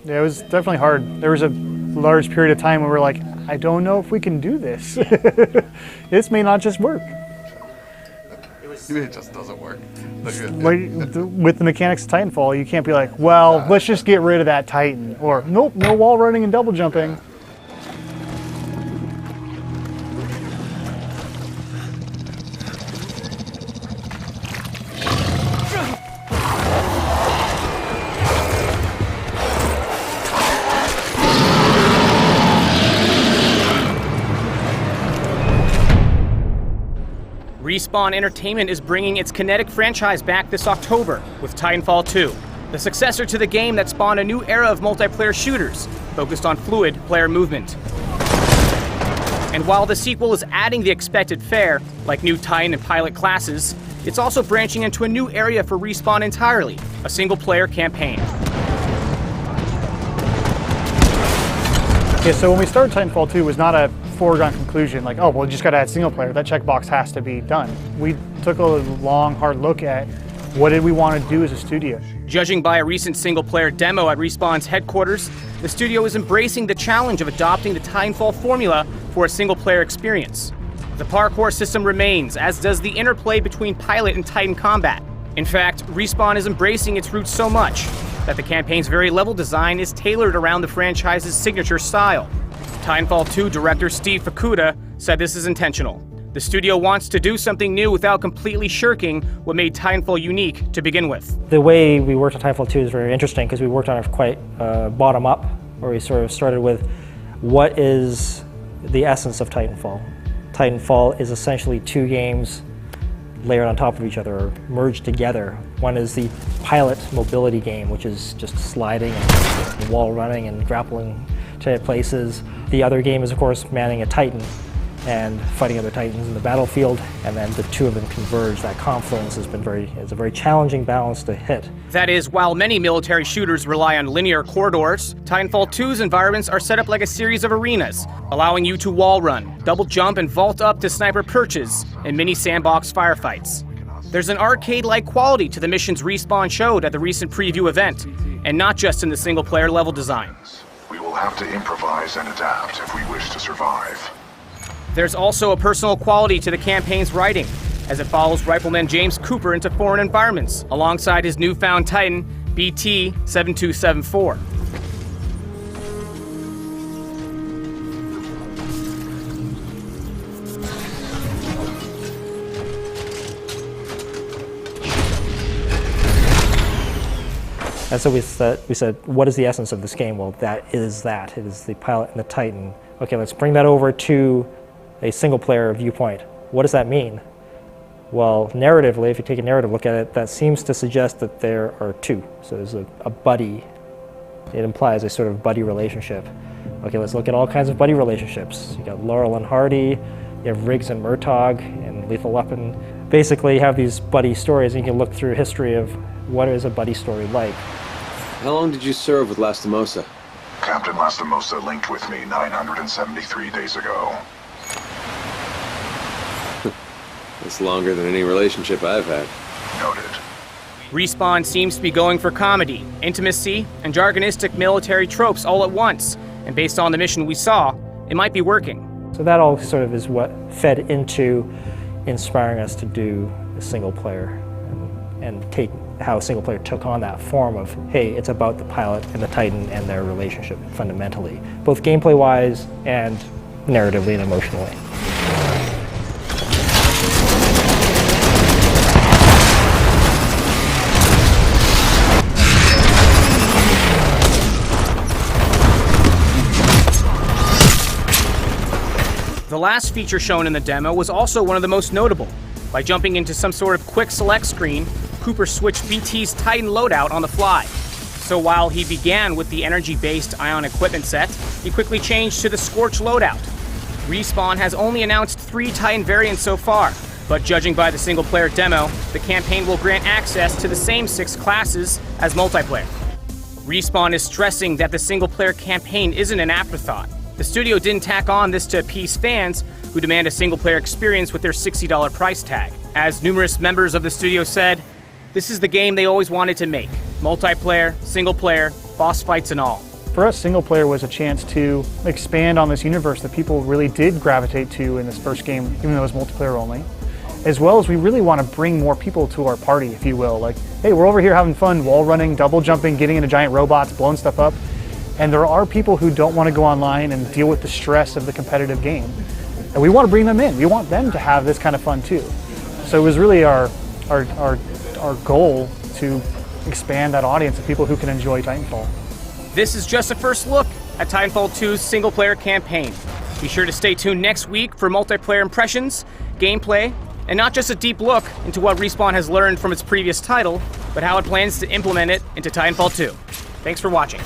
Yeah, it was definitely hard. There was a large period of time where we're like, I don't know if we can do this. This may not just work. It just doesn't work. With the mechanics of Titanfall, you can't be like, well, let's just get rid of that Titan. Or, nope, no wall running and double jumping. Respawn Entertainment is bringing its Kinetic franchise back this October with Titanfall 2, the successor to the game that spawned a new era of multiplayer shooters focused on fluid player movement. And while the sequel is adding the expected fare, like new Titan and pilot classes, it's also branching into a new area for Respawn entirely, a single-player campaign. Okay, so when we started Titanfall 2, it was not a foregone conclusion, like, oh, well, you just got to add single player. That checkbox has to be done. We took a long, hard look at what did we want to do as a studio. Judging by a recent single-player demo at Respawn's headquarters, the studio is embracing the challenge of adopting the Titanfall formula for a single-player experience. The parkour system remains, as does the interplay between pilot and Titan combat. In fact, Respawn is embracing its roots so much that the campaign's very level design is tailored around the franchise's signature style. Titanfall 2 director Steve Fukuda said this is intentional. The studio wants to do something new without completely shirking what made Titanfall unique to begin with. The way we worked on Titanfall 2 is very interesting because we worked on it quite bottom up, where we sort of started with what is the essence of Titanfall. Titanfall is essentially two games layered on top of each other, or merged together. One is the pilot mobility game, which is just sliding and wall running and grappling to places. The other game is, of course, manning a Titan and fighting other Titans in the battlefield, and then the two of them converge. That confluence has been it's a very challenging balance to hit. That is, while many military shooters rely on linear corridors, Titanfall 2's environments are set up like a series of arenas, allowing you to wall run, double jump, and vault up to sniper perches in mini sandbox firefights. There's an arcade-like quality to the missions Respawn showed at the recent preview event, and not just in the single-player level design. We will have to improvise and adapt if we wish to survive. There's also a personal quality to the campaign's writing, as it follows Rifleman James Cooper into foreign environments, alongside his newfound Titan, BT-7274. And so we said, what is the essence of this game? Well, that. It is the pilot and the Titan. Okay, let's bring that over to a single-player viewpoint. What does that mean? Well, narratively, if you take a narrative look at it, that seems to suggest that there are two. So there's a buddy. It implies a sort of buddy relationship. Okay, let's look at all kinds of buddy relationships. You got Laurel and Hardy, you have Riggs and Murtaugh, and Lethal Weapon. Basically, you have these buddy stories, and you can look through history of what is a buddy story like. How long did you serve with Lastimosa? Captain Lastimosa linked with me 973 days ago. That's longer than any relationship I've had. Noted. Respawn seems to be going for comedy, intimacy, and jargonistic military tropes all at once, and based on the mission we saw, it might be working. So that all sort of is what fed into inspiring us to do a single player and take how single player took on that form of, hey, it's about the pilot and the Titan and their relationship fundamentally, both gameplay-wise and narratively and emotionally. The last feature shown in the demo was also one of the most notable. By jumping into some sort of quick select screen, Cooper switched BT's Titan loadout on the fly. So while he began with the energy-based Ion equipment set, he quickly changed to the Scorch loadout. Respawn has only announced 3 Titan variants so far, but judging by the single-player demo, the campaign will grant access to the same 6 classes as multiplayer. Respawn is stressing that the single-player campaign isn't an afterthought. The studio didn't tack on this to appease fans who demand a single-player experience with their $60 price tag. As numerous members of the studio said, this is the game they always wanted to make. Multiplayer, single-player, boss fights and all. for us, single player was a chance to expand on this universe that people really did gravitate to in this first game, even though it was multiplayer only. As well as we really want to bring more people to our party, if you will. Like, hey, we're over here having fun, wall running, double jumping, getting into giant robots, blowing stuff up. And there are people who don't want to go online and deal with the stress of the competitive game. And we want to bring them in. We want them to have this kind of fun too. So it was really our goal to expand that audience of people who can enjoy Titanfall. This is just a first look at Titanfall 2's single-player campaign. Be sure to stay tuned next week for multiplayer impressions, gameplay, and not just a deep look into what Respawn has learned from its previous title, but how it plans to implement it into Titanfall 2. Thanks for watching.